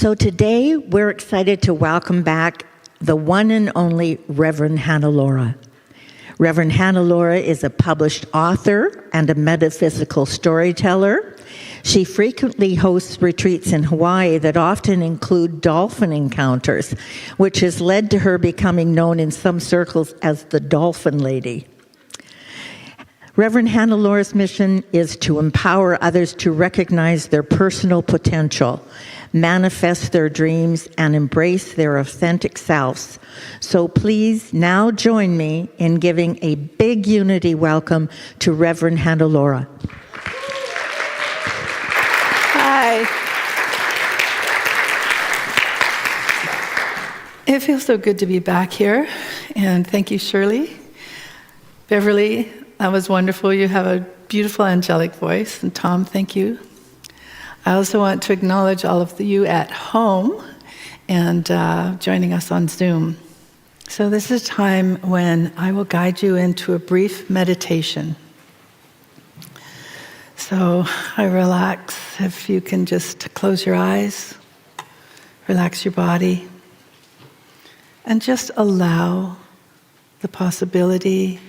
So today, we're excited to welcome back the one and only Reverend Hannelore. Reverend Hannelore is a published author and a metaphysical storyteller. She frequently hosts retreats in Hawaii that often include dolphin encounters, which has led to her becoming known in some circles as the Dolphin Lady. Reverend Hannelore's mission is to empower others to recognize their personal potential, manifest their dreams, and embrace their authentic selves. So please now join me in giving a big unity welcome to Reverend Hannelore. Hi. It feels so good to be back here, and thank you, Shirley. Beverly, that was wonderful. You have a beautiful angelic voice, and Tom, thank you. I also want to acknowledge all of you at home and joining us on Zoom. So this is a time when I will guide you into a brief meditation. So I relax. If you can just close your eyes, relax your body, and just allow the possibility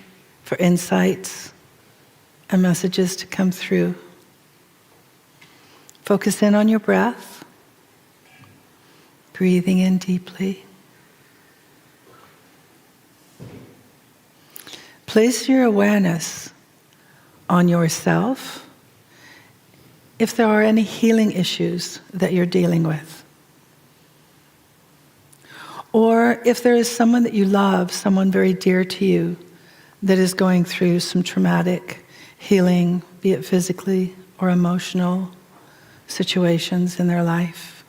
for insights and messages to come through. Focus in on your breath, breathing in deeply. Place your awareness on yourself if there are any healing issues that you're dealing with. Or if there is someone that you love, someone very dear to you, that is going through some traumatic healing, be it physically or emotional situations in their life.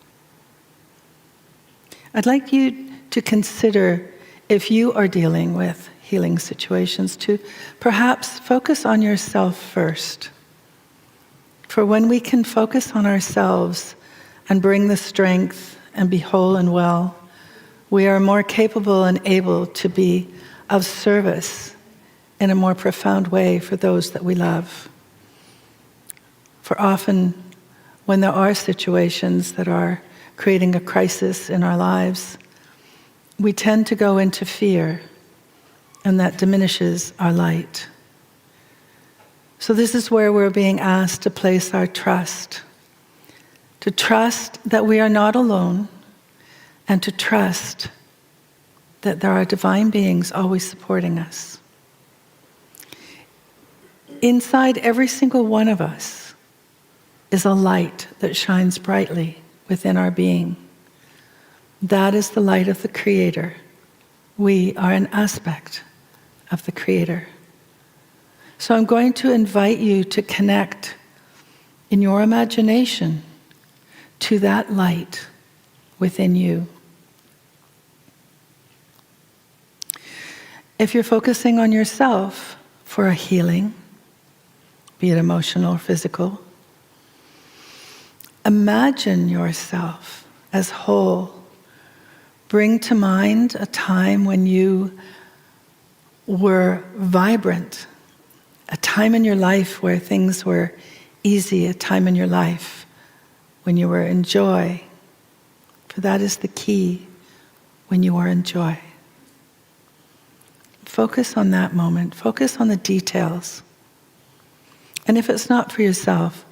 I'd like you to consider, if you are dealing with healing situations, to perhaps focus on yourself first. For when we can focus on ourselves and bring the strength and be whole and well, we are more capable and able to be of service in a more profound way for those that we love. For often, when there are situations that are creating a crisis in our lives, we tend to go into fear, and that diminishes our light. So this is where we're being asked to place our trust, to trust that we are not alone, and to trust that there are divine beings always supporting us. Inside every single one of us is a light that shines brightly within our being. That is the light of the Creator. We are an aspect of the Creator. So I'm going to invite you to connect in your imagination to that light within you. If you're focusing on yourself for a healing, be it emotional or physical, imagine yourself as whole. Bring to mind a time when you were vibrant, a time in your life where things were easy, a time in your life when you were in joy. For that is the key, when you are in joy. Focus on that moment. Focus on the details. And if it's not for yourself,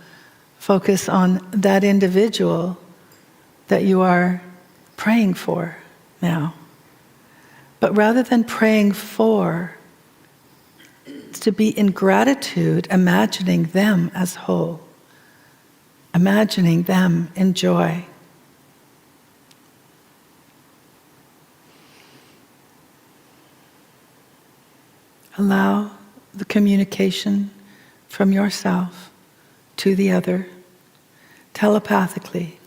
focus on that individual that you are praying for now. But rather than praying for, it's to be in gratitude, imagining them as whole, imagining them in joy. Allow the communication from yourself to the other, telepathically.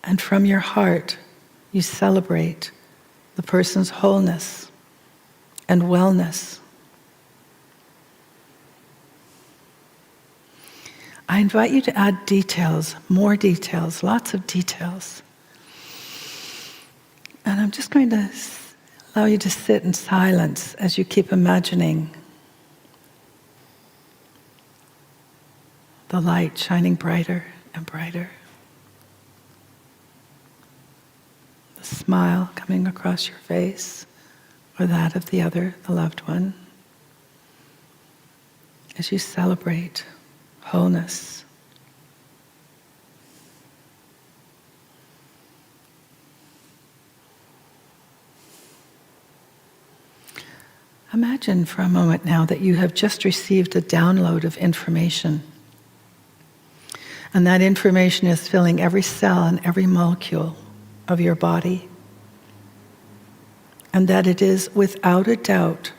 And from your heart, you celebrate the person's wholeness and wellness. I invite you to add details, more details, lots of details. And I'm just going to allow you to sit in silence as you keep imagining the light shining brighter and brighter. smile coming across your face, or that of the other, the loved one, as you celebrate wholeness. Imagine for a moment now that you have just received a download of information. And that information is filling every cell and every molecule of your body. And that it is without a doubt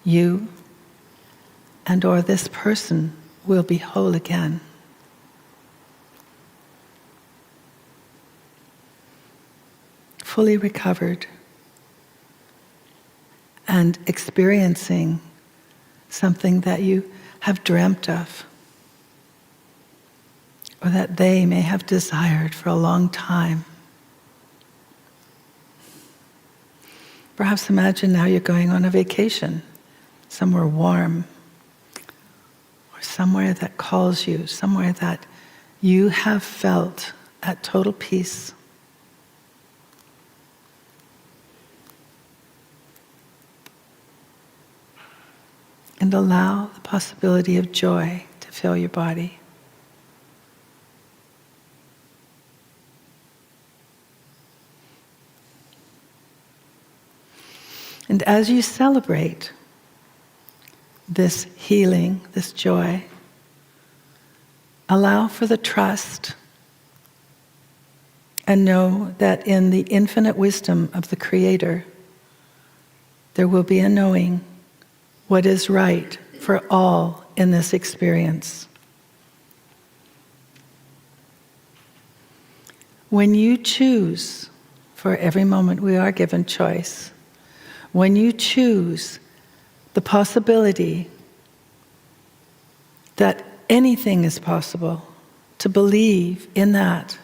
you and or this person will be whole again. Fully recovered and experiencing something that you have dreamt of, or that they may have desired for a long time. Perhaps imagine now you're going on a vacation, somewhere warm, or somewhere that calls you, somewhere that you have felt at total peace. And allow the possibility of joy to fill your body. And as you celebrate this healing, this joy, allow for the trust and know that in the infinite wisdom of the Creator, there will be a knowing what is right for all in this experience. When you choose, for every moment we are given choice, when you choose the possibility that anything is possible, to believe in that,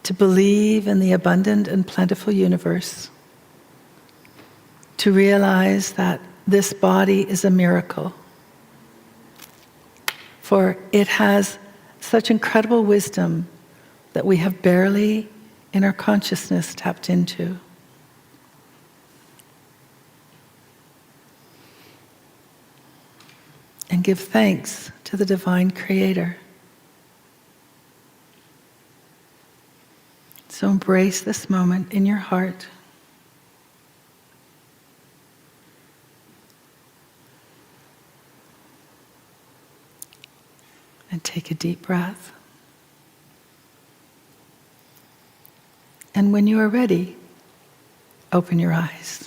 to believe in the abundant and plentiful universe, to realize that this body is a miracle, for it has such incredible wisdom that we have barely in our consciousness tapped into. And give thanks to the Divine Creator. So embrace this moment in your heart. And take a deep breath. And when you are ready, open your eyes.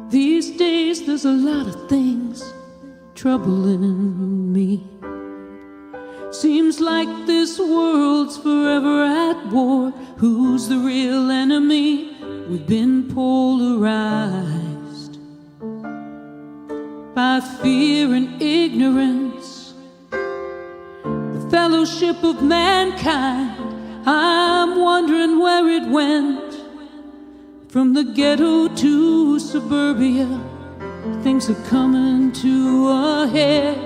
These days there's a lot of things troubling me. Seems like this world's forever at war. Who's the real enemy? We've been polarized by fear and ignorance, the fellowship of mankind. I'm wondering where it went. From the ghetto to suburbia, things are coming to a head.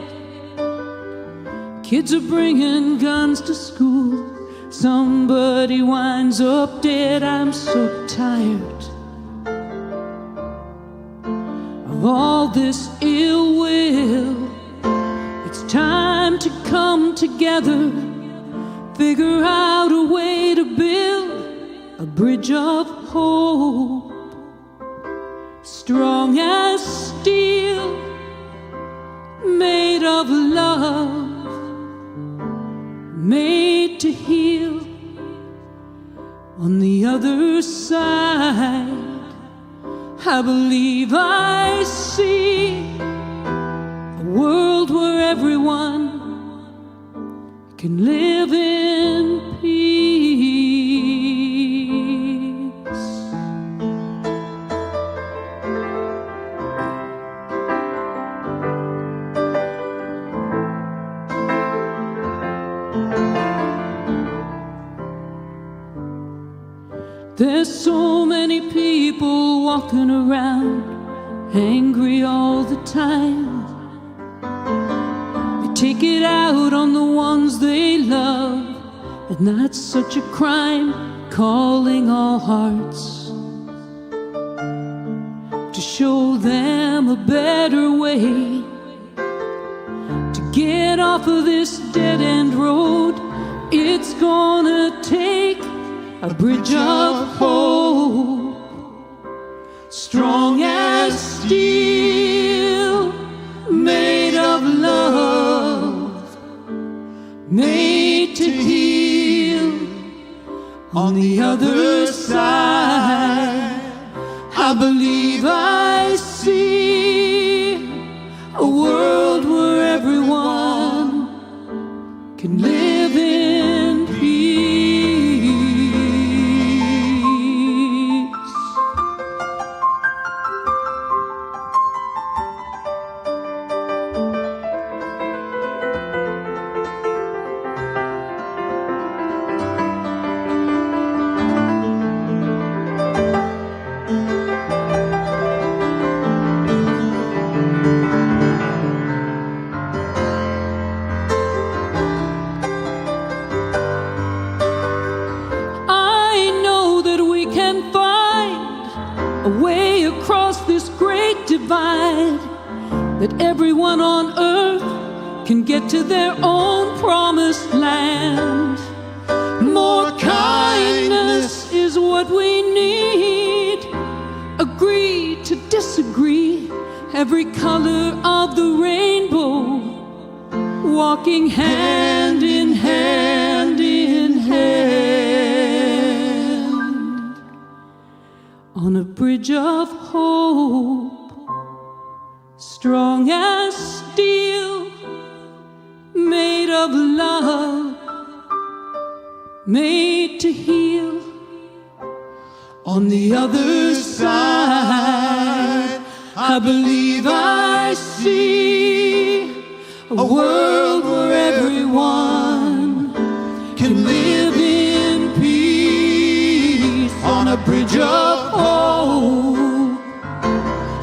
Kids are bringing guns to school. Somebody winds up dead. I'm so tired of all this ill will. It's time to come together, figure out a way to build a bridge of hope, strong as steel, made of love, made to heal. On the other side, I believe I see a world where everyone can live in peace. There's so many people walking around angry all the time. They take it out on the ones they love, and that's such a crime, calling all hearts to show them a better way to get off of this dead-end road. It's gonna take a bridge of hope, strong as steel, made of love, made to heal. On the other side, I believe I see a world where everyone can live in peace. That everyone on earth can get to their own promised land. More kindness is what we need. Agree to disagree. Every color of the rainbow, walking hand in hand in hand on a bridge of hope, strong as steel, made of love, made to heal. On the other side, I believe I see a world where everyone can live in peace on a bridge of hope,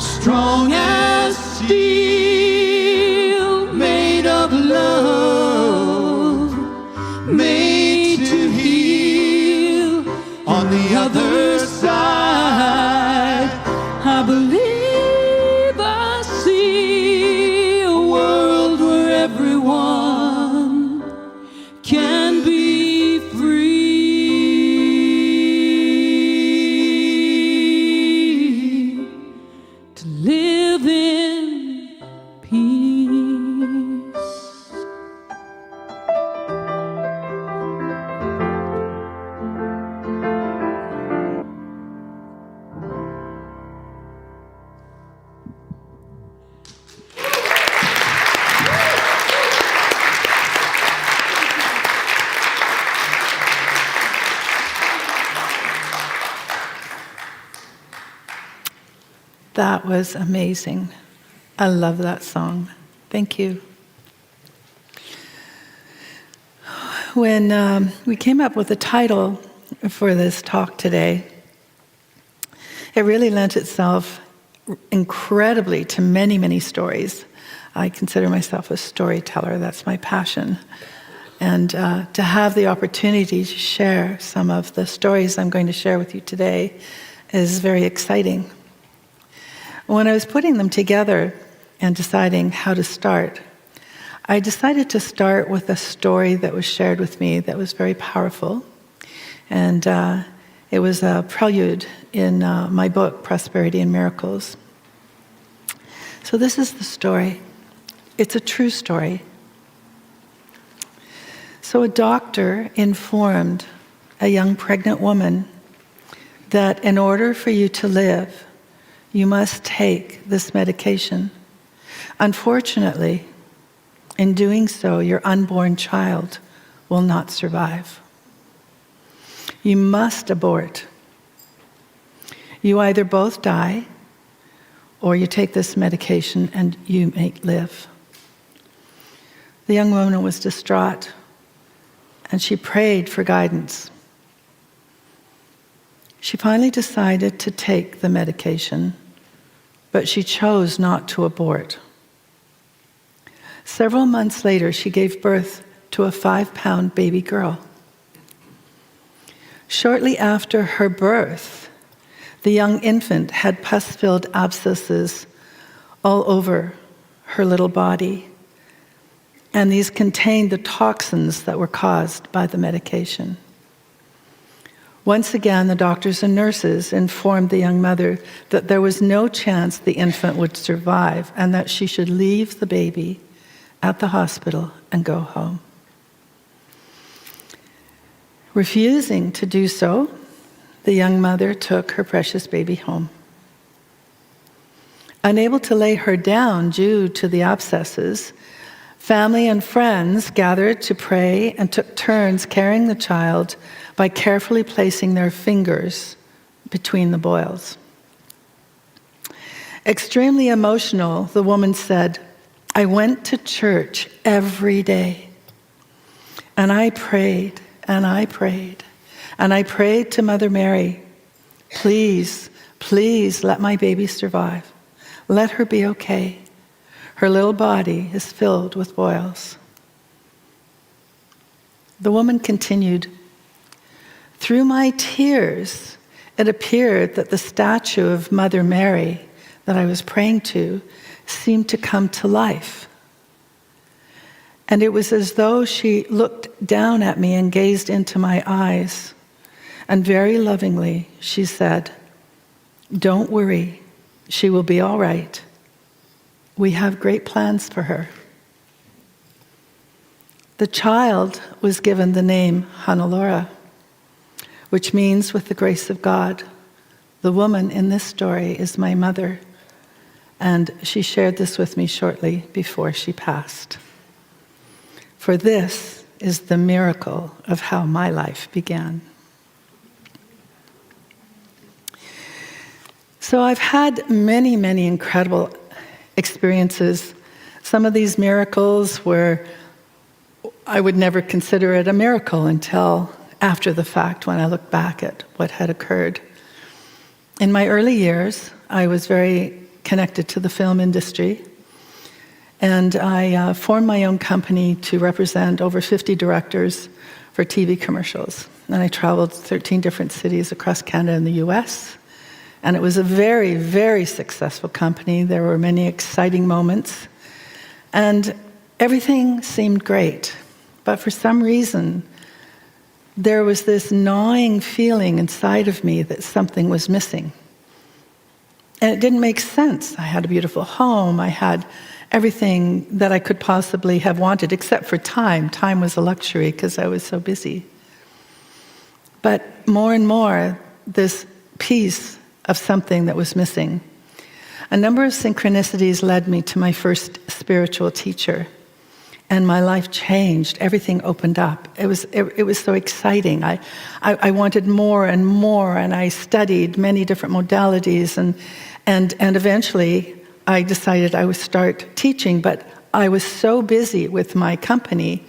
strong as steel, made of love, made to heal. On the other side, I believe I see a world where everyone can be free to live in peace. That was amazing. I love that song. Thank you. When we came up with the title for this talk today, it really lent itself incredibly to many, many stories. I consider myself a storyteller. That's my passion. And to have the opportunity to share some of the stories I'm going to share with you today is very exciting. When I was putting them together and deciding how to start, I decided to start with a story that was shared with me that was very powerful. And it was a prelude in my book, Prosperity and Miracles. So this is the story. It's a true story. So a doctor informed a young pregnant woman that in order for you to live, you must take this medication. Unfortunately, in doing so, your unborn child will not survive. You must abort. You either both die, or you take this medication and you may live. The young woman was distraught, and she prayed for guidance. She finally decided to take the medication, but she chose not to abort. Several months later, she gave birth to a 5-pound baby girl. Shortly after her birth, the young infant had pus-filled abscesses all over her little body, and these contained the toxins that were caused by the medication. Once again, the doctors and nurses informed the young mother that there was no chance the infant would survive and that she should leave the baby at the hospital and go home. Refusing to do so, the young mother took her precious baby home. Unable to lay her down due to the abscesses, family and friends gathered to pray and took turns carrying the child by carefully placing their fingers between the boils. Extremely emotional, the woman said, "I went to church every day, and I prayed, and I prayed, and I prayed to Mother Mary, please, please let my baby survive. Let her be okay. Her little body is filled with boils." The woman continued, "Through my tears, it appeared that the statue of Mother Mary that I was praying to seemed to come to life. And it was as though she looked down at me and gazed into my eyes. And very lovingly, she said, 'Don't worry, she will be all right. We have great plans for her.'" The child was given the name Hannelore, which means "with the grace of God." The woman in this story is my mother, and she shared this with me shortly before she passed. For this is the miracle of how my life began. So I've had many, many incredible experiences. Some of these miracles were, I would never consider it a miracle until after the fact, when I look back at what had occurred. In my early years, I was very connected to the film industry, and I formed my own company to represent over 50 directors for TV commercials. And I traveled 13 different cities across Canada and the US, and it was a very, very successful company. There were many exciting moments, and everything seemed great. But for some reason, there was this gnawing feeling inside of me that something was missing. And it didn't make sense. I had a beautiful home. I had everything that I could possibly have wanted, except for time. Time was a luxury because I was so busy. But more and more, this piece of something that was missing. A number of synchronicities led me to my first spiritual teacher. And my life changed. Everything opened up. It was so exciting. I wanted more and more, and I studied many different modalities, and eventually I decided I would start teaching. But I was so busy with my company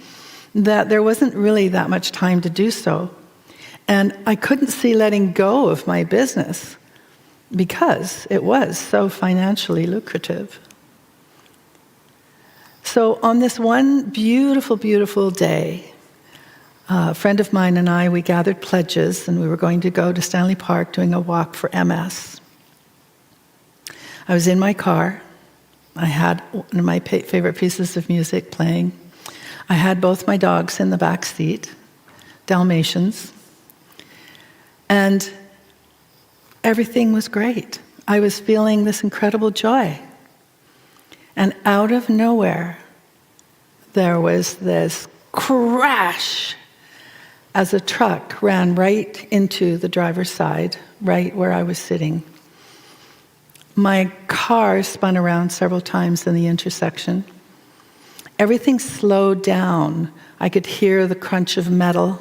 that there wasn't really that much time to do so, and I couldn't see letting go of my business because it was so financially lucrative. So on this one beautiful, beautiful day, a friend of mine and I, we gathered pledges, and we were going to go to Stanley Park doing a walk for MS. I was in my car. I had one of my favorite pieces of music playing. I had both my dogs in the back seat, Dalmatians, and everything was great. I was feeling this incredible joy. And out of nowhere, there was this crash as a truck ran right into the driver's side, right where I was sitting. My car spun around several times in the intersection. Everything slowed down. I could hear the crunch of metal.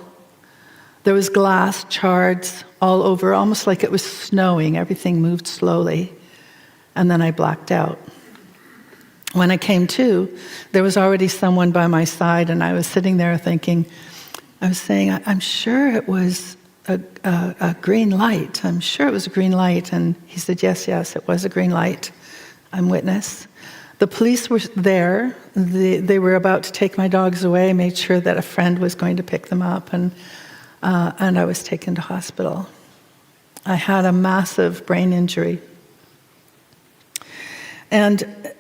There was glass shards all over, almost like it was snowing. Everything moved slowly. And then I blacked out. When I came to, there was already someone by my side, and I was sitting there thinking, I was saying, I'm sure it was a green light. I'm sure it was a green light. And he said, yes, it was a green light. I'm witness. The police were there. They were about to take my dogs away, made sure that a friend was going to pick them up, and I was taken to hospital. I had a massive brain injury. And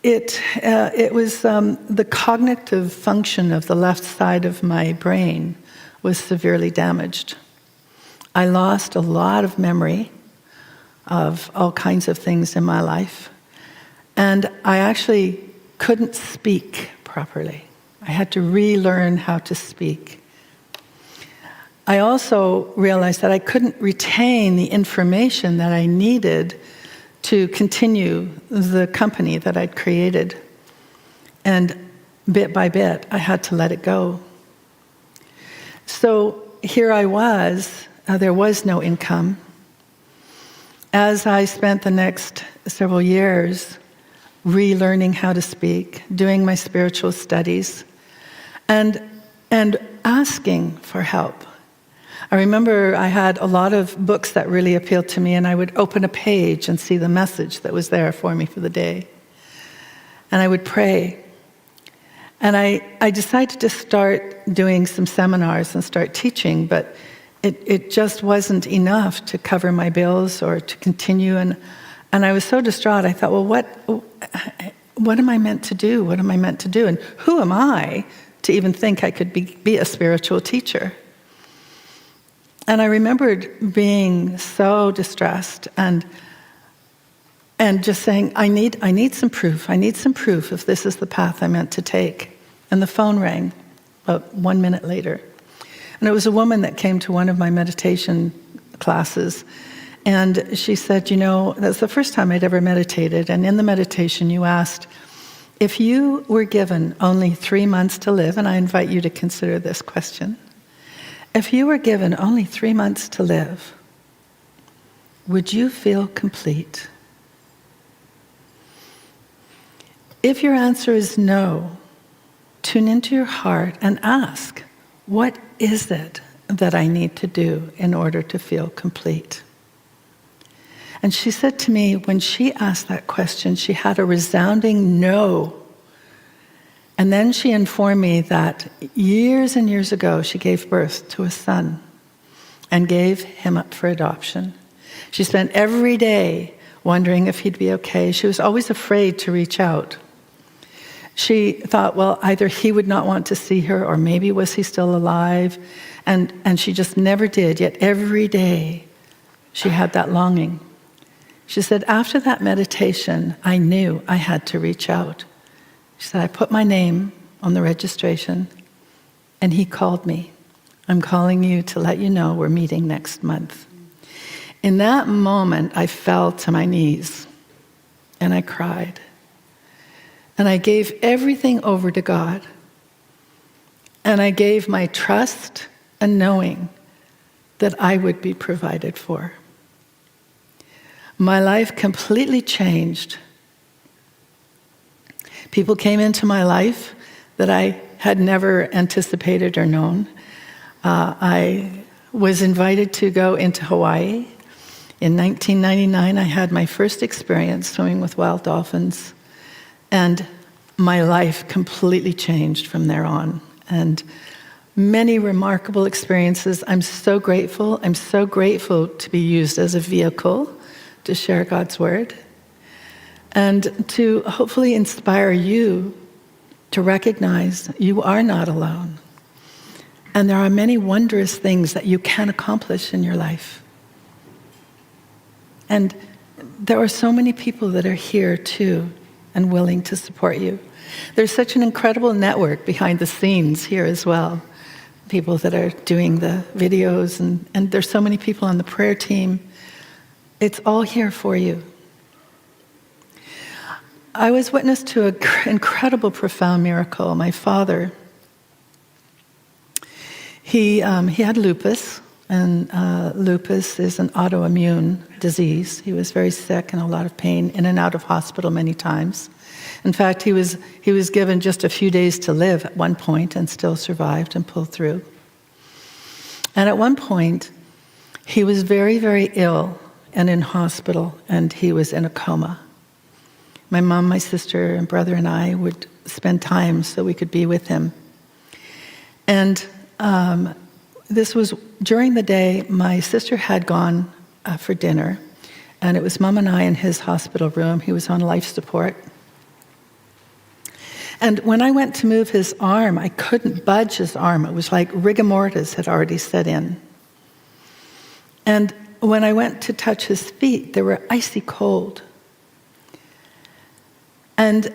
it was the cognitive function of the left side of my brain was severely damaged. I lost a lot of memory of all kinds of things in my life. And I actually couldn't speak properly. I had to relearn how to speak. I also realized that I couldn't retain the information that I needed to continue the company that I'd created. And bit by bit, I had to let it go. So here I was, there was no income. As I spent the next several years relearning how to speak, doing my spiritual studies, and asking for help. I remember I had a lot of books that really appealed to me, and I would open a page and see the message that was there for me for the day. And I would pray. And I decided to start doing some seminars and start teaching, but it just wasn't enough to cover my bills or to continue. And I was so distraught, I thought, well, what am I meant to do? What am I meant to do? And who am I to even think I could be a spiritual teacher? And I remembered being so distressed and just saying, I need some proof. I need some proof if this is the path I'm meant to take. And the phone rang about 1 minute later. And it was a woman that came to one of my meditation classes. And she said, that's the first time I'd ever meditated. And in the meditation, you asked, if you were given only 3 months to live, and I invite you to consider this question, if you were given only 3 months to live, would you feel complete? If your answer is no, tune into your heart and ask, what is it that I need to do in order to feel complete? And she said to me, when she asked that question, she had a resounding no. And then she informed me that years and years ago, she gave birth to a son and gave him up for adoption. She spent every day wondering if he'd be okay. She was always afraid to reach out. She thought, well, either he would not want to see her, or maybe was he still alive? And she just never did, yet every day she had that longing. She said, after that meditation, I knew I had to reach out. She said, I put my name on the registration, and he called me. I'm calling you to let you know we're meeting next month. In that moment, I fell to my knees, and I cried. And I gave everything over to God. And I gave my trust and knowing that I would be provided for. My life completely changed. People came into my life that I had never anticipated or known. I was invited to go into Hawaii. In 1999, I had my first experience swimming with wild dolphins. And my life completely changed from there on. And many remarkable experiences. I'm so grateful. I'm so grateful to be used as a vehicle to share God's word. And to hopefully inspire you to recognize you are not alone. And there are many wondrous things that you can accomplish in your life. And there are so many people that are here too and willing to support you. There's such an incredible network behind the scenes here as well. People that are doing the videos, and there's so many people on the prayer team. It's all here for you. I was witness to an incredible, profound miracle. My father, he had lupus, and lupus is an autoimmune disease. He was very sick and a lot of pain, in and out of hospital many times. In fact, he was given just a few days to live at one point and still survived and pulled through. And at one point, He was very, very ill and in hospital, and he was in a coma. My mom, my sister, and brother and I would spend time so we could be with him. And this was during the day. My sister had gone for dinner, and it was Mom and I in his hospital room. He was on life support. And when I went to move his arm, I couldn't budge his arm. It was like rigor mortis had already set in. And when I went to touch his feet, they were icy cold. And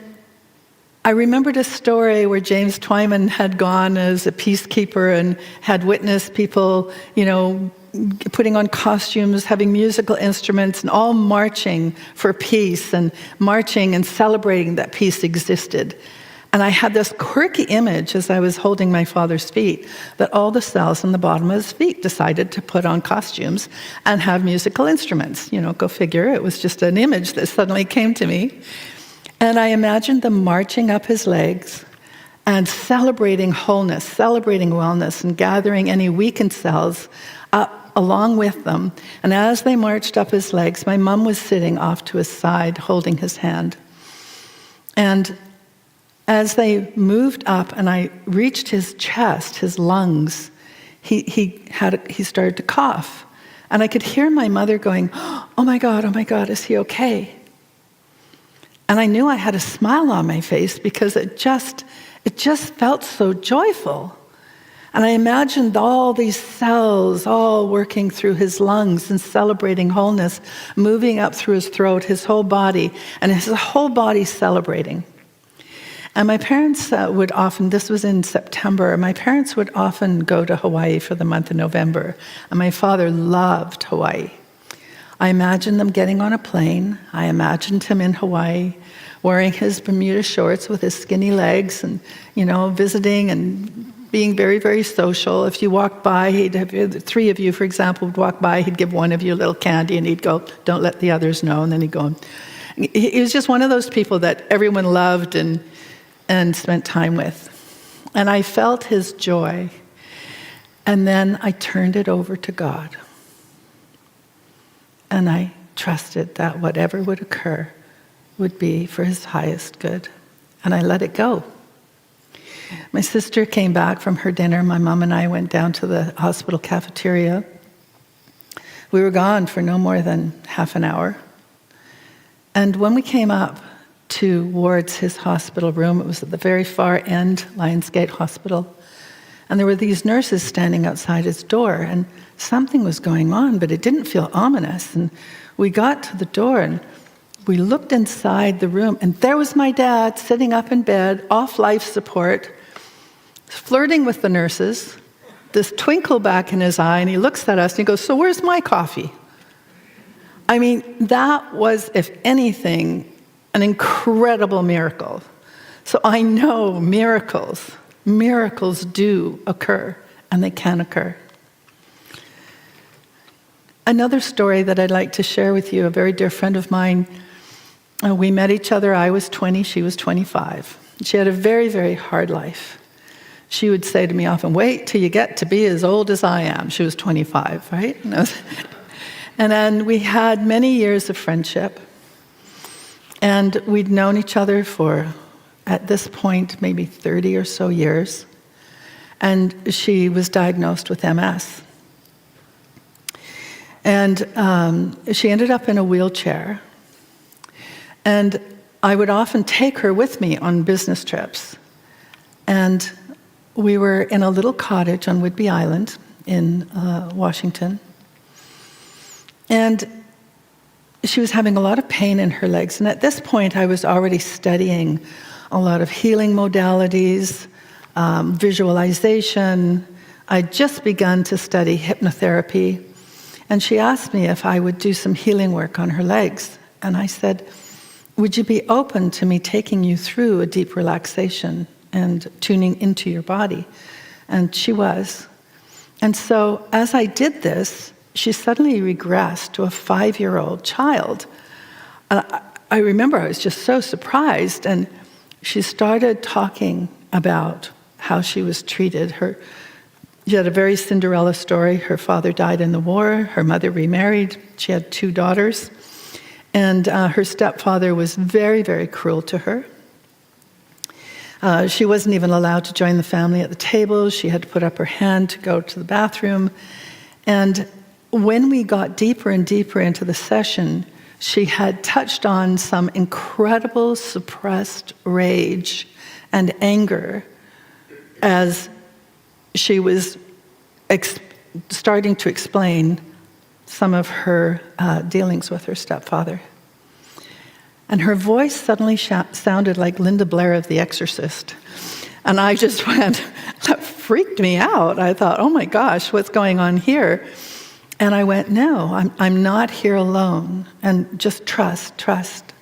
I remembered a story where James Twyman had gone as a peacekeeper and had witnessed people, putting on costumes, having musical instruments, and all marching for peace and marching and celebrating that peace existed. And I had this quirky image as I was holding my father's feet that all the cells in the bottom of his feet decided to put on costumes and have musical instruments. Go figure, it was just an image that suddenly came to me. And I imagined them marching up his legs and celebrating wholeness, celebrating wellness, and gathering any weakened cells up along with them. And as they marched up his legs, my mom was sitting off to his side, holding his hand. And as they moved up and I reached his chest, his lungs, he started to cough. And I could hear my mother going, oh my God, is he okay? And I knew I had a smile on my face because it just felt so joyful. And I imagined all these cells all working through his lungs and celebrating wholeness, moving up through his throat, his whole body, and his whole body celebrating. And my parents would often, this was in September, my parents would often go to Hawaii for the month of November. And my father loved Hawaii. I imagined them getting on a plane. I imagined him in Hawaii, wearing his Bermuda shorts with his skinny legs and, visiting and being very, very social. If you walked by, the three of you, for example, would walk by, he'd give one of you a little candy and he'd go, don't let the others know. And then he'd go. He was just one of those people that everyone loved and spent time with. And I felt his joy. And then I turned it over to God. And I trusted that whatever would occur would be for his highest good. And I let it go. My sister came back from her dinner. My mom and I went down to the hospital cafeteria. We were gone for no more than half an hour. And when we came up towards his hospital room, it was at the very far end, Lionsgate Hospital, and there were these nurses standing outside his door, and something was going on, but it didn't feel ominous. And we got to the door, and we looked inside the room, and there was my dad sitting up in bed, off life support, flirting with the nurses, this twinkle back in his eye, and he looks at us, and he goes, so where's my coffee? I mean, that was, if anything, an incredible miracle. So I know miracles do occur, and they can occur. Another story that I'd like to share with you, a very dear friend of mine, we met each other. I was 20, she was 25. She had a very, very hard life. She would say to me often, wait till you get to be as old as I am. She was 25, right? And then we had many years of friendship. And we'd known each other for, at this point, maybe 30 or so years. And she was diagnosed with MS. And she ended up in a wheelchair. And I would often take her with me on business trips. And we were in a little cottage on Whidbey Island in Washington. And she was having a lot of pain in her legs. And at this point, I was already studying a lot of healing modalities, visualization. I'd just begun to study hypnotherapy. And she asked me if I would do some healing work on her legs. And I said, would you be open to me taking you through a deep relaxation and tuning into your body? And she was. And so as I did this, she suddenly regressed to a 5-year-old child. I remember I was just so surprised, and she started talking about how she was treated. She had a very Cinderella story. Her father died in the war. Her mother remarried. She had 2 daughters. And her stepfather was very, very cruel to her. She wasn't even allowed to join the family at the table. She had to put up her hand to go to the bathroom. And when we got deeper and deeper into the session, she had touched on some incredible suppressed rage and anger as she was starting to explain some of her dealings with her stepfather. And her voice suddenly sounded like Linda Blair of The Exorcist. And I just went, that freaked me out. I thought, oh my gosh, what's going on here? And I went, no, I'm not here alone. And just trust.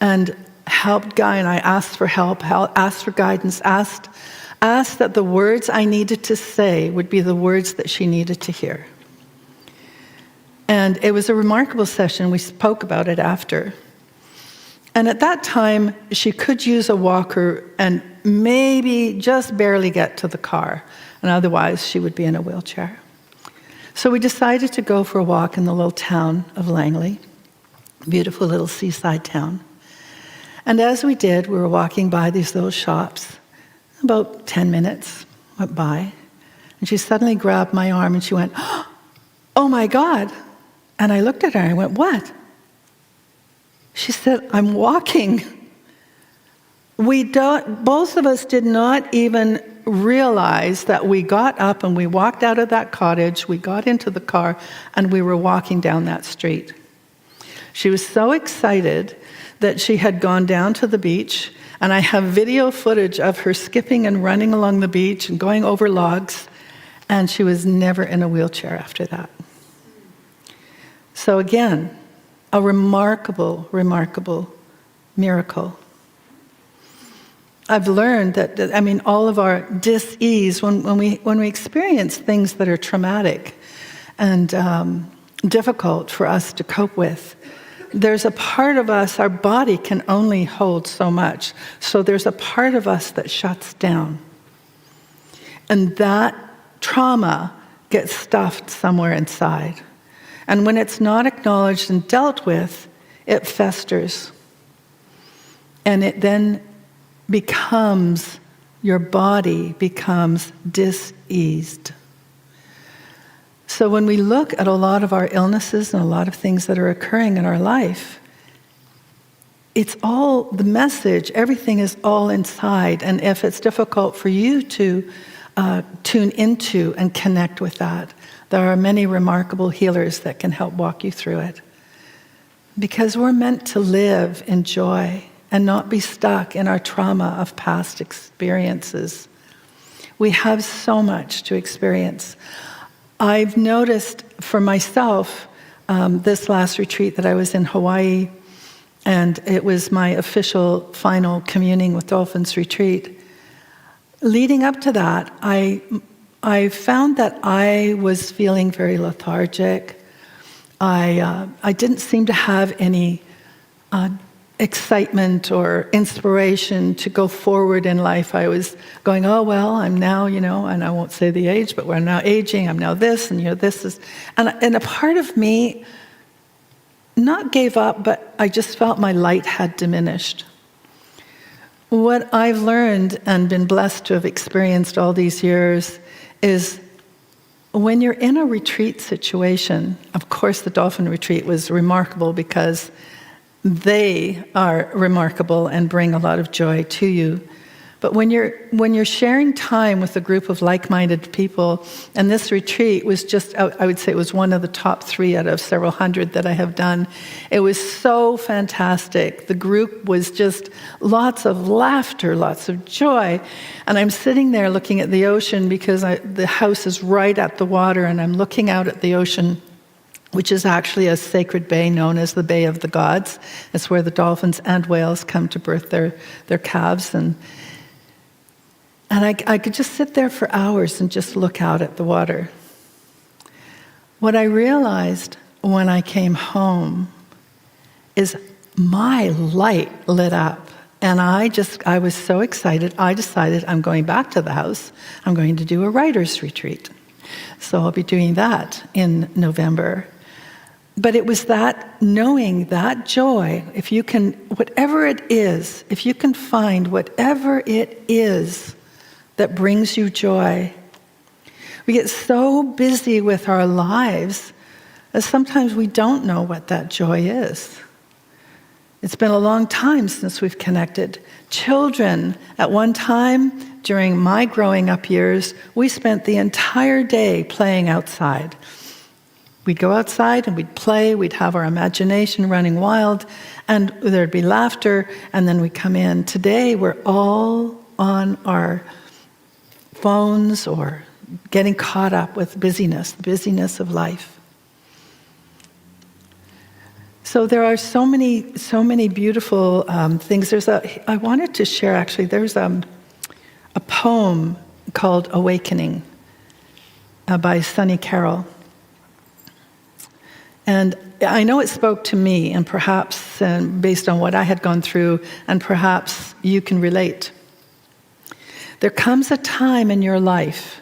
And helped Guy, and I asked for help, asked for guidance, asked that the words I needed to say would be the words that she needed to hear. And it was a remarkable session. We spoke about it after. And at that time, she could use a walker and maybe just barely get to the car. And otherwise, she would be in a wheelchair. So we decided to go for a walk in the little town of Langley, beautiful little seaside town. And as we did, we were walking by these little shops. About 10 minutes went by. And she suddenly grabbed my arm and she went, oh my God. And I looked at her and I went, what? She said, I'm walking. Both of us did not even realize that we got up and we walked out of that cottage, we got into the car, and we were walking down that street. She was so excited that she had gone down to the beach, and I have video footage of her skipping and running along the beach and going over logs, and she was never in a wheelchair after that. So again, a remarkable, remarkable miracle. I've learned that all of our dis-ease, when we experience things that are traumatic and difficult for us to cope with, there's a part of us, our body can only hold so much. So there's a part of us that shuts down. And that trauma gets stuffed somewhere inside. And when it's not acknowledged and dealt with, it festers. And it then your body becomes dis-eased. So when we look at a lot of our illnesses and a lot of things that are occurring in our life, it's all the message, everything is all inside. And if it's difficult for you to tune into and connect with that, there are many remarkable healers that can help walk you through it. Because we're meant to live in joy and not be stuck in our trauma of past experiences. We have so much to experience. I've noticed for myself, this last retreat that I was in Hawaii, and it was my official final communing with dolphins retreat. Leading up to that, I found that I was feeling very lethargic. I didn't seem to have any excitement or inspiration to go forward in life. I was going, oh, well, I'm now, and I won't say the age, but we're now aging, I'm now this, and this is, and a part of me not gave up, but I just felt my light had diminished. What I've learned and been blessed to have experienced all these years is when you're in a retreat situation, of course the dolphin retreat was remarkable because they are remarkable and bring a lot of joy to you. But when you're sharing time with a group of like-minded people, and this retreat was just, I would say it was one of the top 3 out of several hundred that I have done. It was so fantastic. The group was just lots of laughter, lots of joy. And I'm sitting there looking at the ocean because the house is right at the water, and I'm looking out at the ocean, which is actually a sacred bay known as the Bay of the Gods. It's where the dolphins and whales come to birth their calves. And I could just sit there for hours and just look out at the water. What I realized when I came home is my light lit up And I was so excited, I decided I'm going back to the house. I'm going to do a writer's retreat. So I'll be doing that in November. But it was that knowing, that joy, if you can, whatever it is, if you can find whatever it is that brings you joy. We get so busy with our lives that sometimes we don't know what that joy is. It's been a long time since we've connected. Children, at one time during my growing up years, we spent the entire day playing outside. We'd go outside and we'd play, we'd have our imagination running wild, and there'd be laughter, and then we'd come in. Today, we're all on our phones or getting caught up with busyness, the busyness of life. So there are so many beautiful things. I wanted to share, actually, there's a poem called Awakening by Sunny Carroll. And I know it spoke to me, and perhaps based on what I had gone through, and perhaps you can relate. There comes a time in your life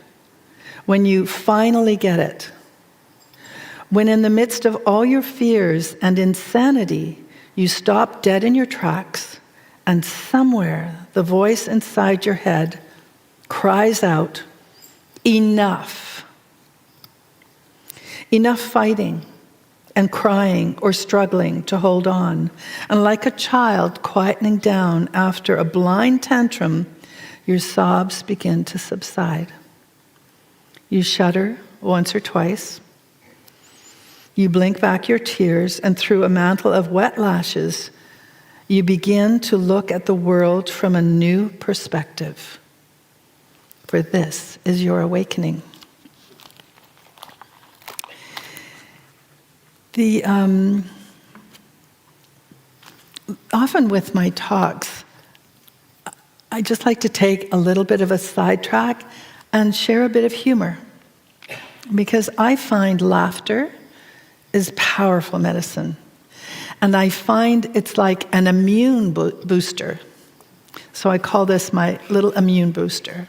when you finally get it. When in the midst of all your fears and insanity, you stop dead in your tracks, and somewhere the voice inside your head cries out, enough. Enough fighting and crying or struggling to hold on. And like a child quietening down after a blind tantrum, your sobs begin to subside. You shudder once or twice. You blink back your tears, and through a mantle of wet lashes, you begin to look at the world from a new perspective. For this is your awakening. Often with my talks, I just like to take a little bit of a sidetrack and share a bit of humor, because I find laughter is powerful medicine. And I find it's like an immune booster. So I call this my little immune booster.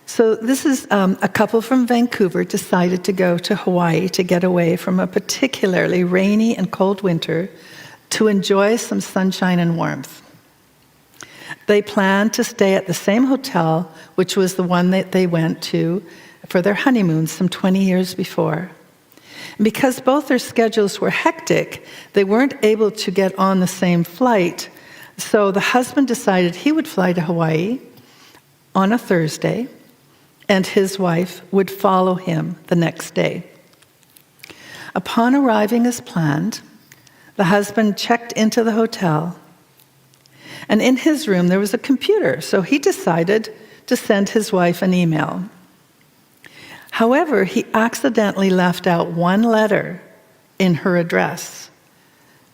So this is a couple from Vancouver decided to go to Hawaii to get away from a particularly rainy and cold winter to enjoy some sunshine and warmth. They planned to stay at the same hotel, which was the one that they went to for their honeymoon some 20 years before. And because both their schedules were hectic, they weren't able to get on the same flight. So the husband decided he would fly to Hawaii on a Thursday, and his wife would follow him the next day. Upon arriving as planned, the husband checked into the hotel, and in his room there was a computer, so he decided to send his wife an email. However, he accidentally left out one letter in her address,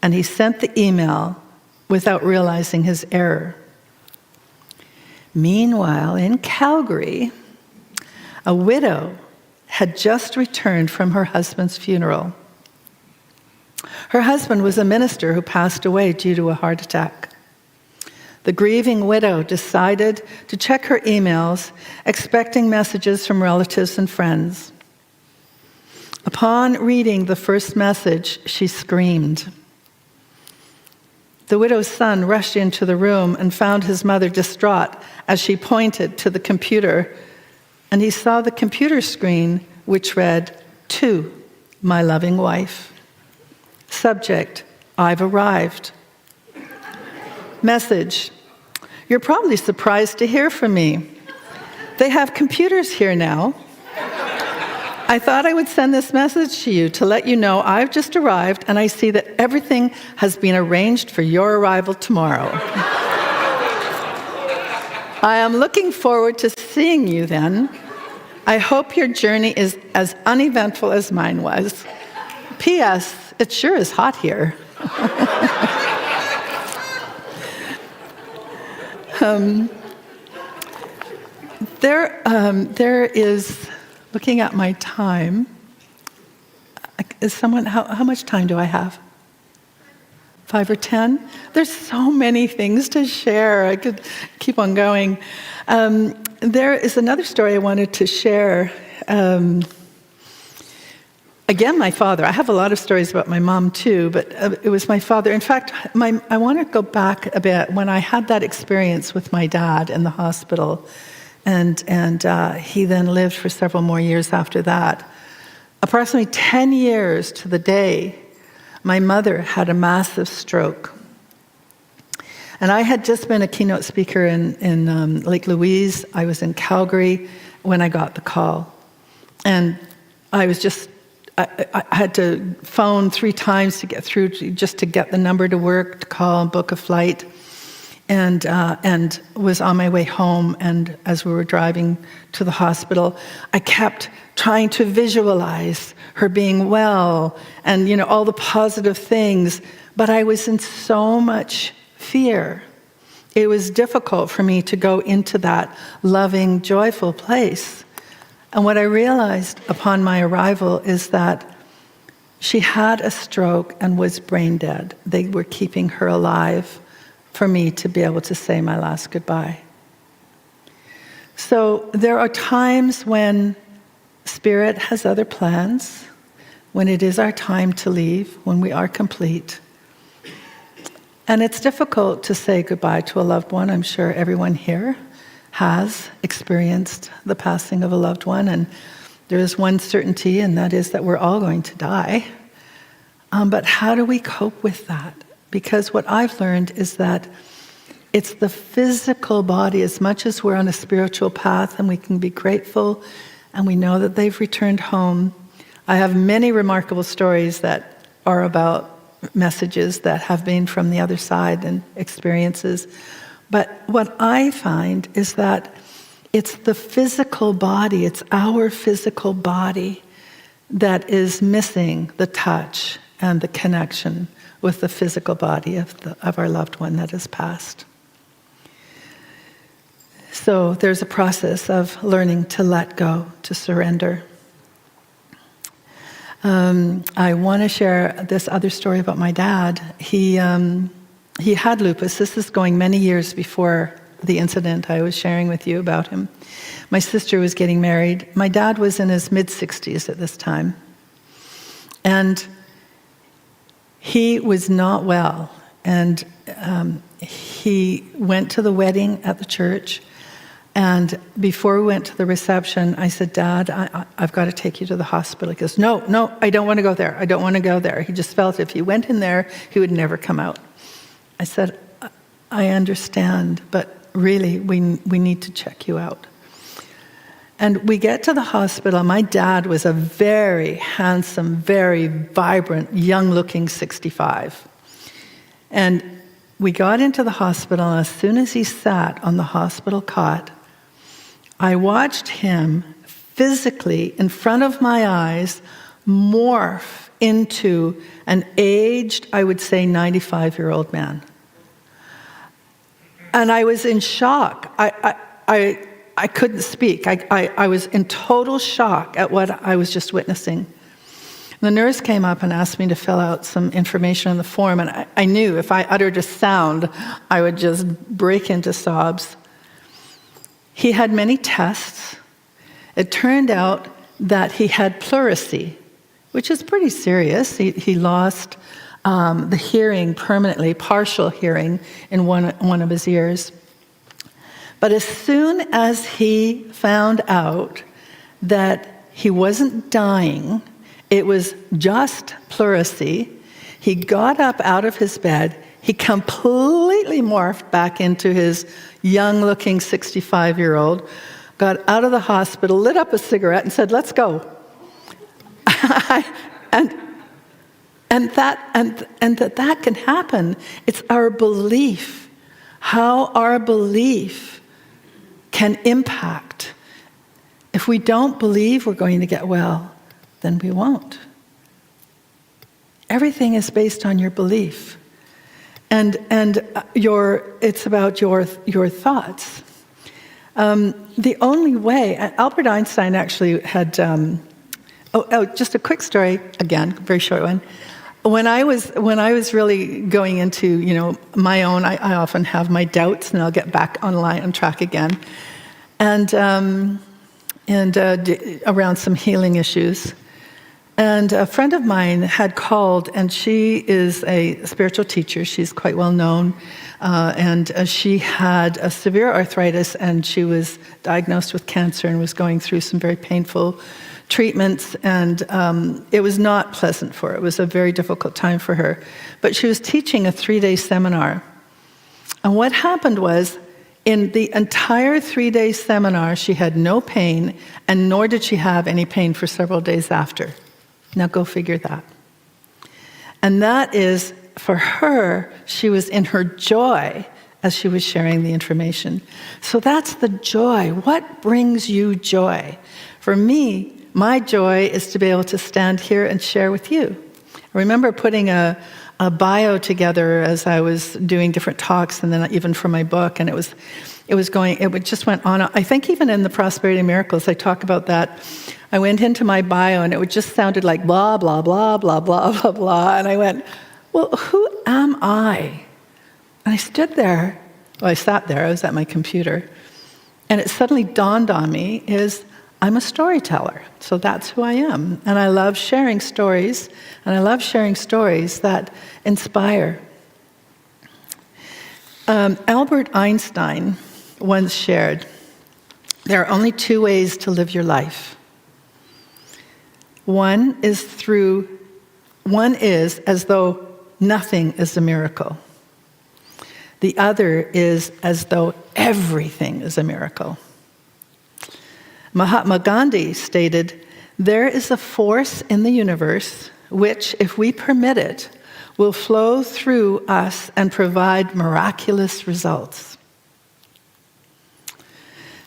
and he sent the email without realizing his error. Meanwhile, in Calgary, a widow had just returned from her husband's funeral. Her husband was a minister who passed away due to a heart attack. The grieving widow decided to check her emails, expecting messages from relatives and friends. Upon reading the first message, she screamed. The widow's son rushed into the room and found his mother distraught as she pointed to the computer, and he saw the computer screen which read, "To my loving wife." Subject, "I've arrived." Message, "You're probably surprised to hear from me. They have computers here now. I thought I would send this message to you to let you know I've just arrived, and I see that everything has been arranged for your arrival tomorrow. I am looking forward to seeing you then. I hope your journey is as uneventful as mine was. P.S. It sure is hot here." There is, looking at my time, is someone, how much time do I have? 5 or 10. There's so many things to share. I could keep on going. There is another story I wanted to share. Again, my father. I have a lot of stories about my mom too, but it was my father. In fact, I want to go back a bit when I had that experience with my dad in the hospital, and he then lived for several more years after that. Approximately 10 years to the day, my mother had a massive stroke. And I had just been a keynote speaker in Lake Louise. I was in Calgary when I got the call. And I had to phone 3 times to get through, just to get the number to work, to call and book a flight. And was on my way home, and as we were driving to the hospital, I kept trying to visualize her being well and, all the positive things, but I was in so much fear. It was difficult for me to go into that loving, joyful place. And what I realized upon my arrival is that she had a stroke and was brain dead. They were keeping her alive for me to be able to say my last goodbye. So there are times when Spirit has other plans, when it is our time to leave, when we are complete. And it's difficult to say goodbye to a loved one. I'm sure everyone here has experienced the passing of a loved one, and there is one certainty, and that is that we're all going to die. But how do we cope with that? Because what I've learned is that it's the physical body, as much as we're on a spiritual path and we can be grateful and we know that they've returned home. I have many remarkable stories that are about messages that have been from the other side and experiences. But what I find is that it's the physical body, it's our physical body that is missing the touch and the connection with the physical body of our loved one that has passed. So there's a process of learning to let go, to surrender. I want to share this other story about my dad. He had lupus. This is going many years before the incident I was sharing with you about him. My sister was getting married. My dad was in his mid-60s at this time. And he was not well. And he went to the wedding at the church. And before we went to the reception, I said, Dad, I've got to take you to the hospital. He goes, no, I don't want to go there. I don't want to go there. He just felt if he went in there, he would never come out. I said, I understand, but really, we need to check you out. And we get to the hospital. My dad was a very handsome, very vibrant, young-looking 65. And we got into the hospital, and as soon as he sat on the hospital cot, I watched him physically, in front of my eyes, morph into an aged, I would say, 95-year-old man. And I was in shock. I couldn't speak. I was in total shock at what I was just witnessing. The nurse came up and asked me to fill out some information on the form, and I knew if I uttered a sound, I would just break into sobs. He had many tests. It turned out that he had pleurisy, which is pretty serious. He lost the hearing permanently, partial hearing in one of his ears. But as soon as he found out that he wasn't dying, it was just pleurisy, he got up out of his bed, he completely morphed back into his young-looking 65-year-old, got out of the hospital, lit up a cigarette, and said, "Let's go." and that can happen. It's our belief, how our belief can impact. If we don't believe we're going to get well, then we won't. Everything is based on your belief. And it's about your thoughts. The only way, Albert Einstein actually had, just a quick story, again, very short one. when I was really going into, my own, I often have my doubts, and I'll get back on track again, and around some healing issues. And a friend of mine had called, and she is a spiritual teacher. She's quite well known, and she had a severe arthritis, and she was diagnosed with cancer and was going through some very painful treatments, and it was not pleasant for her. It was a very difficult time for her. But she was teaching a 3-day seminar. And what happened was, in the entire 3-day seminar, she had no pain, and nor did she have any pain for several days after. Now go figure that. And that is, for her, she was in her joy as she was sharing the information. So that's the joy. What brings you joy? For me, my joy is to be able to stand here and share with you. I remember putting a bio together as I was doing different talks, and then even for my book, and it just went on. I think even in the Prosperity Miracles, I talk about that. I went into my bio, and it just sounded like blah, blah, blah, blah, blah, blah, blah. And I went, well, who am I? And I stood there. Well, I sat there. I was at my computer. And it suddenly dawned on me I'm a storyteller. So that's who I am. And I love sharing stories. And I love sharing stories that inspire. Albert Einstein once shared, there are only 2 ways to live your life. One is as though nothing is a miracle. The other is as though everything is a miracle. Mahatma Gandhi stated, there is a force in the universe which, if we permit it, will flow through us and provide miraculous results.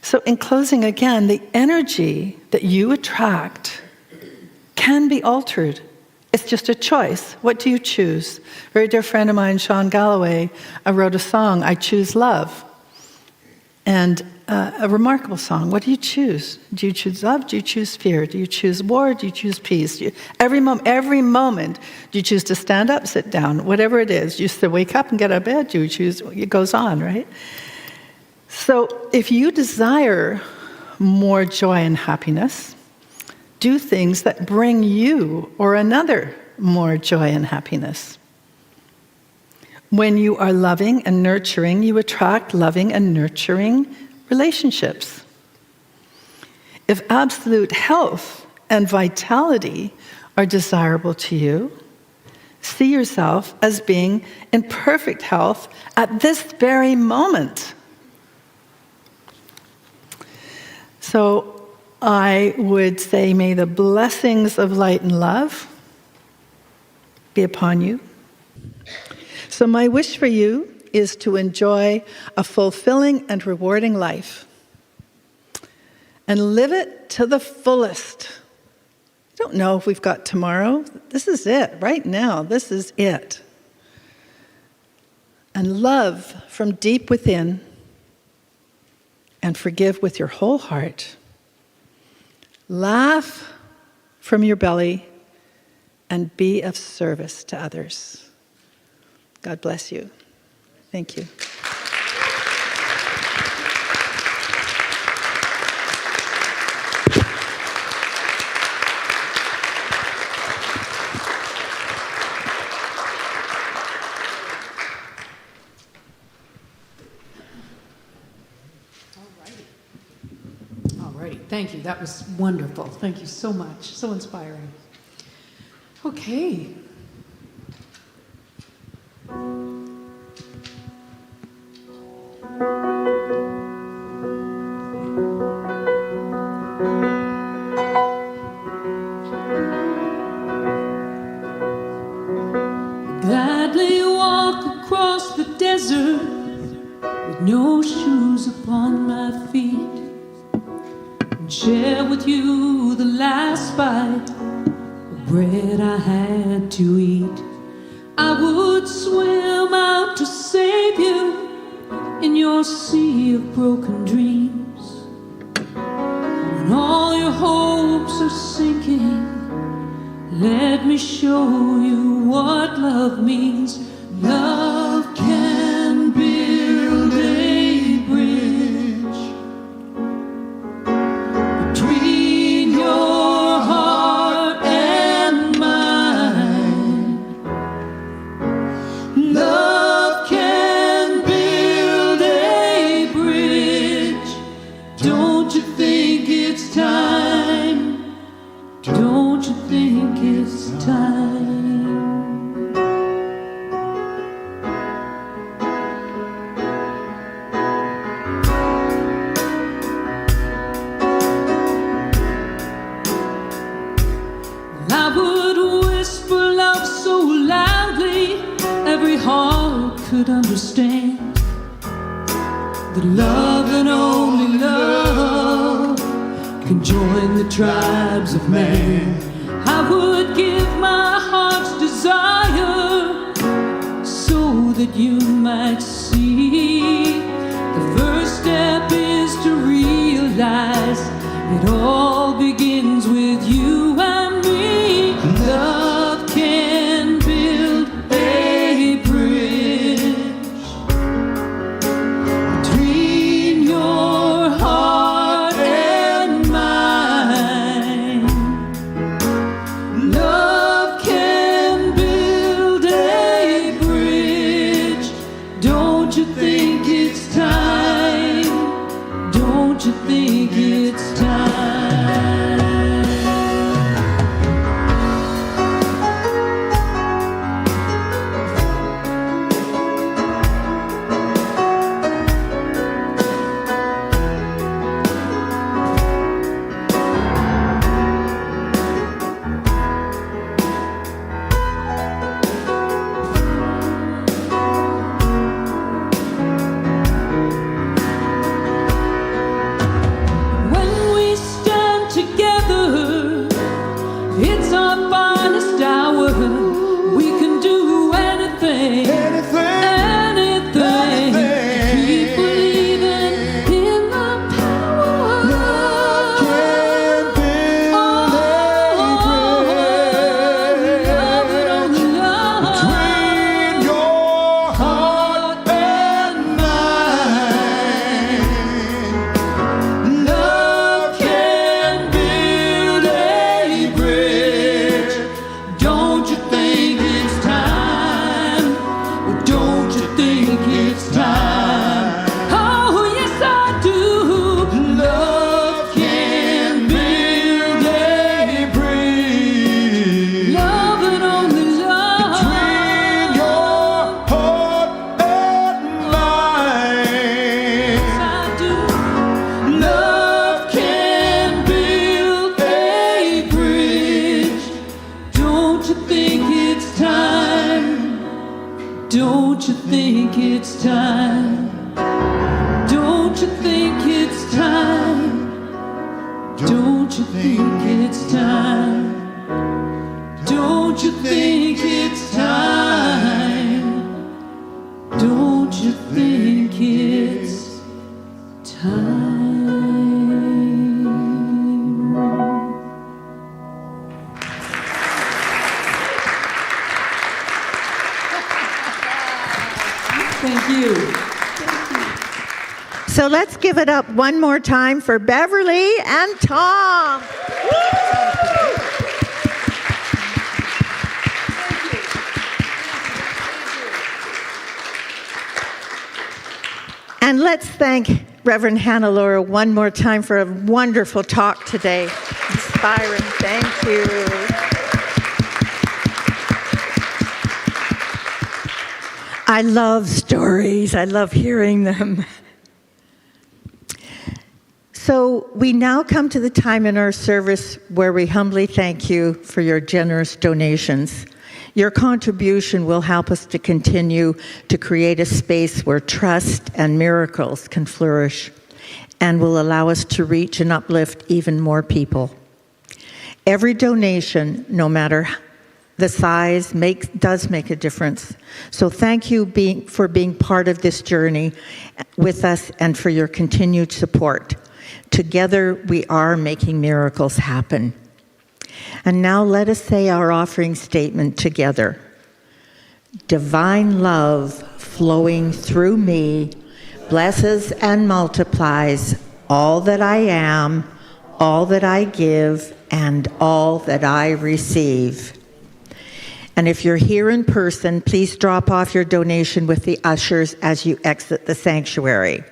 So in closing again, the energy that you attract can be altered. It's just a choice. What do you choose? A very dear friend of mine, Sean Galloway, wrote a song, I Choose Love. And a remarkable song. What do you choose? Do you choose love? Do you choose fear? Do you choose war? Do you choose peace? Every moment, do you choose to stand up, sit down, whatever it is? Do you just wake up and get out of bed? Do you choose? It goes on, right? So if you desire more joy and happiness, do things that bring you or another more joy and happiness. When you are loving and nurturing, you attract loving and nurturing relationships. If absolute health and vitality are desirable to you, see yourself as being in perfect health at this very moment. So I would say, may the blessings of light and love be upon you. So my wish for you is to enjoy a fulfilling and rewarding life and live it to the fullest. I don't know if we've got tomorrow. This is it, right now. This is it. And love from deep within and forgive with your whole heart. Laugh from your belly and be of service to others. God bless you. Thank you. Thank you. That was wonderful. Thank you so much. So inspiring. Okay. Gladly walk across the desert with no shoes upon my feet. Share with you the last bite of bread I had to eat. I would swim out to save you in your sea of broken dreams. When all your hopes are sinking Let me show you what love means. Love can build a bridge between your heart and mine. Love can build a bridge. Don't you think it's time? Don't you think it's time? I would whisper love so loudly every heart could understand that love and only love can join the tribes of man. I would give my heart's desire so that you might see. The first step is to realize it all begins with you and me. Love can build a bridge between your heart and mine. Love can build a bridge. Don't you think it's time? Don't you think it's time? When we stand together, it's our finest hour. We can do anything, anything. Keep believing in the power. Love can build love and only love between your heart and mine. Love can build a bridge. Don't you think it's time? Well, don't you think it's time? Oh, yes, I do. Love can build a bridge. Love and only love between your heart and mine. Yes, I do. Love can build a bridge. Don't you think it's time? Don't you think it's time? Don't you think it's time? Don't you think it's time? Don't you think it's time? Don't you think it's time? Thank you. So let's give it up one more time for Beverly and Tom. And let's thank Reverend Hannelore one more time for a wonderful talk today. Inspiring. Thank you. I love stories. I love hearing them. So we now come to the time in our service where we humbly thank you for your generous donations. Your contribution will help us to continue to create a space where trust and miracles can flourish and will allow us to reach and uplift even more people. Every donation, no matter the size, does make a difference. So thank you for being part of this journey with us and for your continued support. Together, we are making miracles happen. And now let us say our offering statement together. Divine love flowing through me blesses and multiplies all that I am, all that I give, and all that I receive. And if you're here in person, please drop off your donation with the ushers as you exit the sanctuary.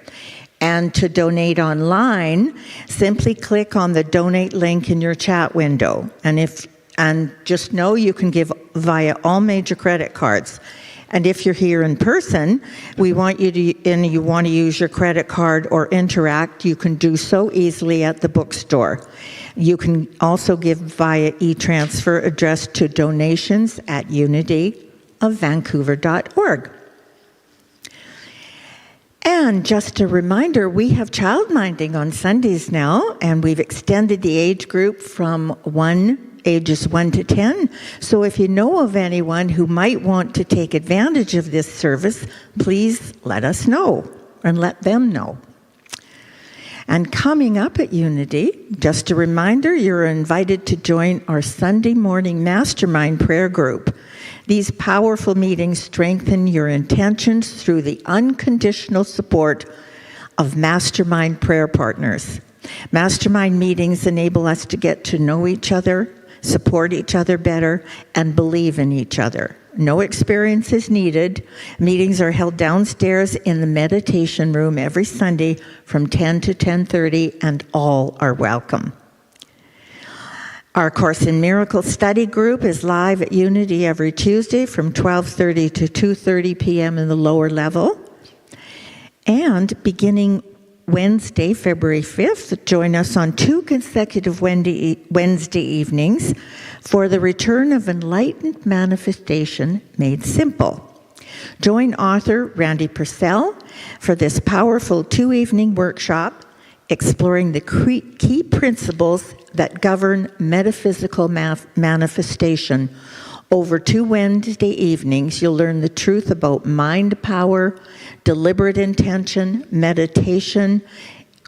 And to donate online, simply click on the donate link in your chat window. And just know you can give via all major credit cards. And if you're here in person, we want you to, and you want to use your credit card or interact, you can do so easily at the bookstore. You can also give via e-transfer addressed to donations@unityofvancouver.org. And just a reminder, we have childminding on Sundays now, and we've extended the age group from ages 1 to 10. So if you know of anyone who might want to take advantage of this service, please let us know and let them know. And coming up at Unity, just a reminder, you're invited to join our Sunday morning mastermind prayer group. These powerful meetings strengthen your intentions through the unconditional support of mastermind prayer partners. Mastermind meetings enable us to get to know each other, support each other better, and believe in each other. No experience is needed. Meetings are held downstairs in the meditation room every Sunday from 10 to 10:30, and all are welcome. Our Course in Miracles study group is live at Unity every Tuesday from 12:30 to 2:30 p.m. in the lower level. And beginning Wednesday, February 5th, join us on 2 consecutive Wednesday evenings for the return of enlightened manifestation made simple. Join author Randy Purcell for this powerful 2-evening workshop exploring the key principles that govern metaphysical manifestation. Over 2 Wednesday evenings, you'll learn the truth about mind power, deliberate intention, meditation,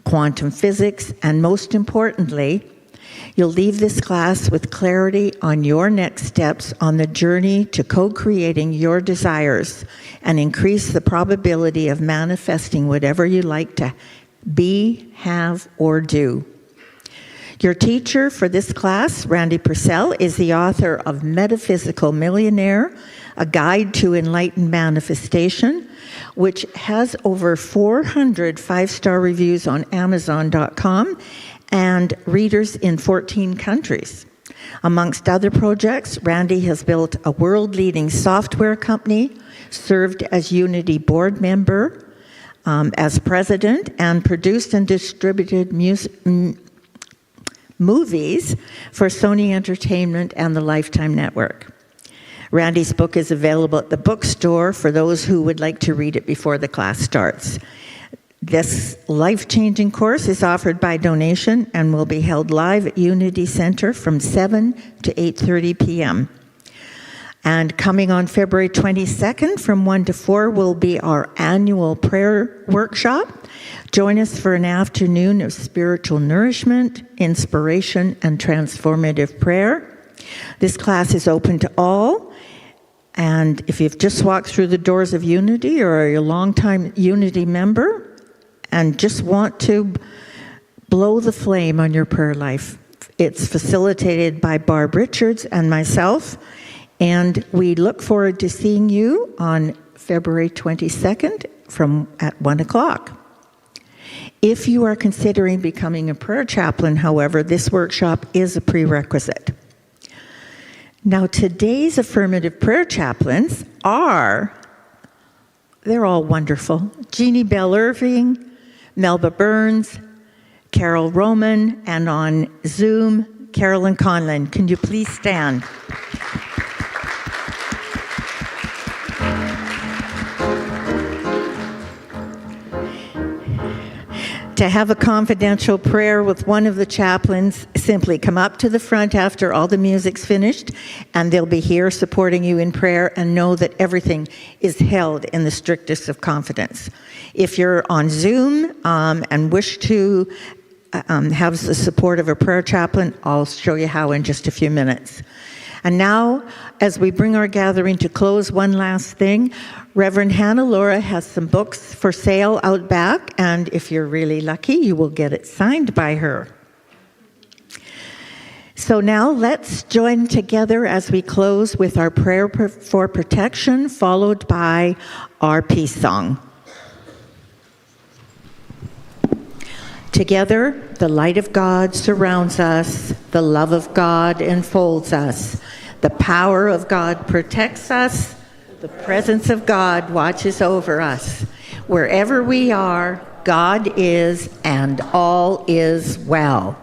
quantum physics, and most importantly, you'll leave this class with clarity on your next steps on the journey to co-creating your desires and increase the probability of manifesting whatever you like to be, have, or do. Your teacher for this class, Randy Purcell, is the author of Metaphysical Millionaire, A Guide to Enlightened Manifestation, which has over 400 5-star reviews on Amazon.com and readers in 14 countries. Amongst other projects, Randy has built a world-leading software company, served as Unity board member, as president, and produced and distributed movies for Sony Entertainment and the Lifetime Network. Randy's book is available at the bookstore for those who would like to read it before the class starts. This life-changing course is offered by donation and will be held live at Unity Center from 7 to 8:30 p.m. And coming on February 22nd from 1 to 4 will be our annual prayer workshop. Join us for an afternoon of spiritual nourishment, inspiration, and transformative prayer. This class is open to all. And if you've just walked through the doors of Unity or are a longtime Unity member and just want to blow the flame on your prayer life, it's facilitated by Barb Richards and myself. And we look forward to seeing you on February 22nd at 1 o'clock. If you are considering becoming a prayer chaplain, however, this workshop is a prerequisite. Now, today's affirmative prayer chaplains they're all wonderful. Jeannie Bell Irving, Melba Burns, Carol Roman, and on Zoom, Carolyn Conlon. Can you please stand? To have a confidential prayer with one of the chaplains, simply come up to the front after all the music's finished, and they'll be here supporting you in prayer, and know that everything is held in the strictest of confidence. If you're on Zoom and wish to has the support of a prayer chaplain. I'll show you how in just a few minutes. And now, as we bring our gathering to close, one last thing. Reverend Hannelore has some books for sale out back, and if you're really lucky, you will get it signed by her. So now let's join together as we close with our prayer for protection, followed by our peace song. Together, the light of God surrounds us, the love of God enfolds us, the power of God protects us, the presence of God watches over us. Wherever we are, God is, and all is well.